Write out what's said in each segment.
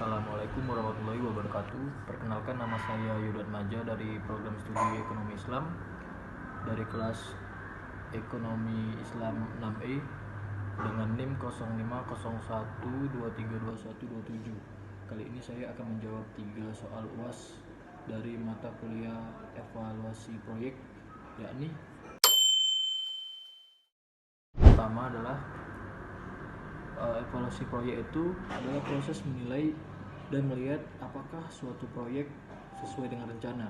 Assalamualaikum warahmatullahi wabarakatuh. Perkenalkan, nama saya Yudat Maja dari program studi Ekonomi Islam dari kelas Ekonomi Islam 6E dengan NIM 0501232127. Kali ini saya akan menjawab 3 soal UAS dari mata kuliah evaluasi proyek, yakni pertama adalah evaluasi proyek itu adalah proses menilai dan melihat apakah suatu proyek sesuai dengan rencana.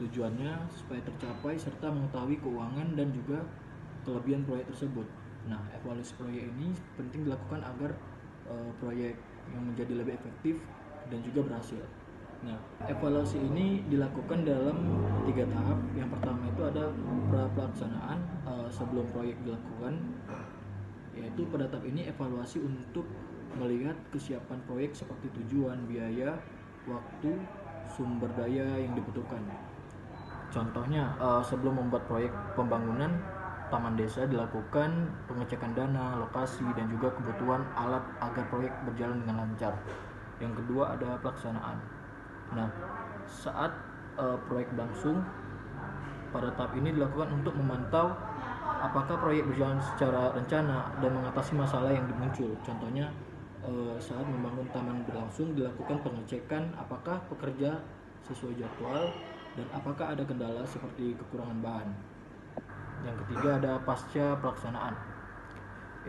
Tujuannya supaya tercapai serta mengetahui keuangan dan juga kelebihan proyek tersebut. Nah, evaluasi proyek ini penting dilakukan agar proyek yang menjadi lebih efektif dan juga berhasil. Nah, evaluasi ini dilakukan dalam 3 tahap. Yang pertama itu ada pra-pelaksanaan sebelum proyek dilakukan, yaitu pada tahap ini evaluasi untuk melihat kesiapan proyek seperti tujuan, biaya, waktu, sumber daya yang dibutuhkan. Contohnya, sebelum membuat proyek pembangunan taman desa dilakukan pengecekan dana, lokasi, dan juga kebutuhan alat agar proyek berjalan dengan lancar. Yang kedua ada pelaksanaan. Nah, saat proyek berlangsung, pada tahap ini dilakukan untuk memantau apakah proyek berjalan secara rencana dan mengatasi masalah yang muncul. Contohnya, saat membangun taman berlangsung dilakukan pengecekan apakah pekerja sesuai jadwal dan apakah ada kendala seperti kekurangan bahan. Yang ketiga ada pasca pelaksanaan.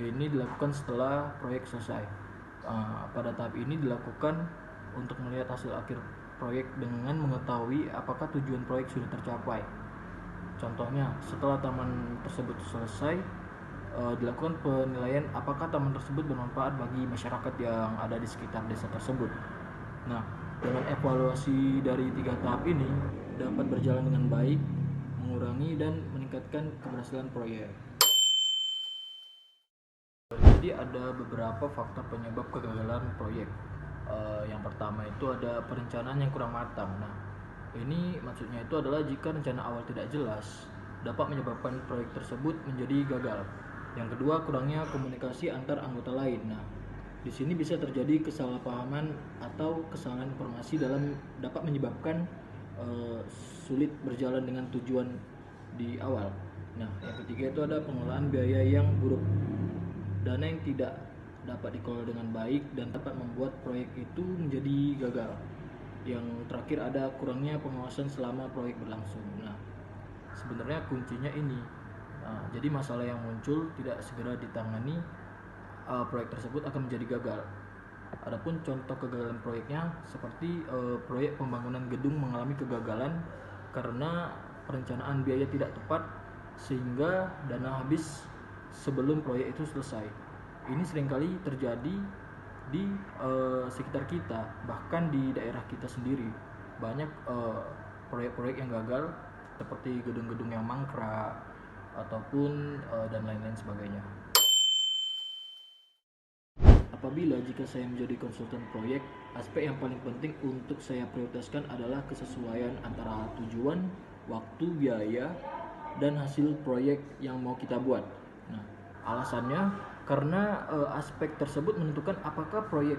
Ini dilakukan setelah proyek selesai. Pada tahap ini dilakukan untuk melihat hasil akhir proyek dengan mengetahui apakah tujuan proyek sudah tercapai. Contohnya, setelah taman tersebut selesai, dilakukan penilaian apakah taman tersebut bermanfaat bagi masyarakat yang ada di sekitar desa tersebut. Nah, dengan evaluasi dari 3 tahap ini dapat berjalan dengan baik, mengurangi dan meningkatkan keberhasilan proyek. Jadi ada beberapa faktor penyebab kegagalan proyek. Yang pertama itu ada perencanaan yang kurang matang. Nah, ini maksudnya itu adalah jika rencana awal tidak jelas, dapat menyebabkan proyek tersebut menjadi gagal. Yang kedua, kurangnya komunikasi antar anggota lain. Nah, di sini bisa terjadi kesalahpahaman atau kesalahan informasi dapat menyebabkan sulit berjalan dengan tujuan di awal. Nah, yang ketiga itu ada pengelolaan biaya yang buruk. Dana yang tidak dapat dikelola dengan baik dan dapat membuat proyek itu menjadi gagal. Yang terakhir ada kurangnya pengawasan selama proyek berlangsung. Nah, sebenarnya kuncinya ini. Jadi masalah yang muncul tidak segera ditangani, proyek tersebut akan menjadi gagal. Adapun contoh kegagalan proyeknya seperti proyek pembangunan gedung mengalami kegagalan karena perencanaan biaya tidak tepat sehingga dana habis sebelum proyek itu selesai. Ini seringkali terjadi di sekitar kita, bahkan di daerah kita sendiri. Banyak proyek-proyek yang gagal seperti gedung-gedung yang mangkrak ataupun dan lain-lain sebagainya. Apabila jika saya menjadi konsultan proyek, aspek yang paling penting untuk saya prioritaskan adalah kesesuaian antara tujuan, waktu, biaya, dan hasil proyek yang mau kita buat. Nah, alasannya karena aspek tersebut menentukan apakah proyek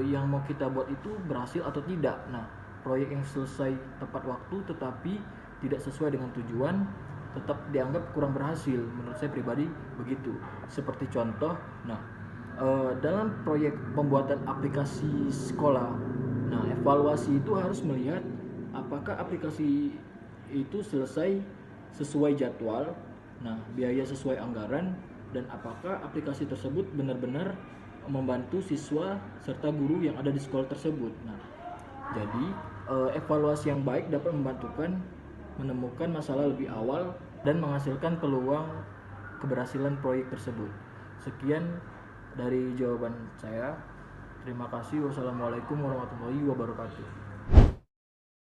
yang mau kita buat itu berhasil atau tidak. Nah, proyek yang selesai tepat waktu tetapi tidak sesuai dengan tujuan tetap dianggap kurang berhasil. Menurut saya pribadi begitu. Seperti contoh, dalam proyek pembuatan aplikasi sekolah, nah evaluasi itu harus melihat apakah aplikasi itu selesai sesuai jadwal, nah biaya sesuai anggaran, dan apakah aplikasi tersebut benar-benar membantu siswa serta guru yang ada di sekolah tersebut. Nah, jadi evaluasi yang baik dapat membantukan menemukan masalah lebih awal dan menghasilkan peluang keberhasilan proyek tersebut. Sekian dari jawaban saya. Terima kasih. Wassalamualaikum warahmatullahi wabarakatuh.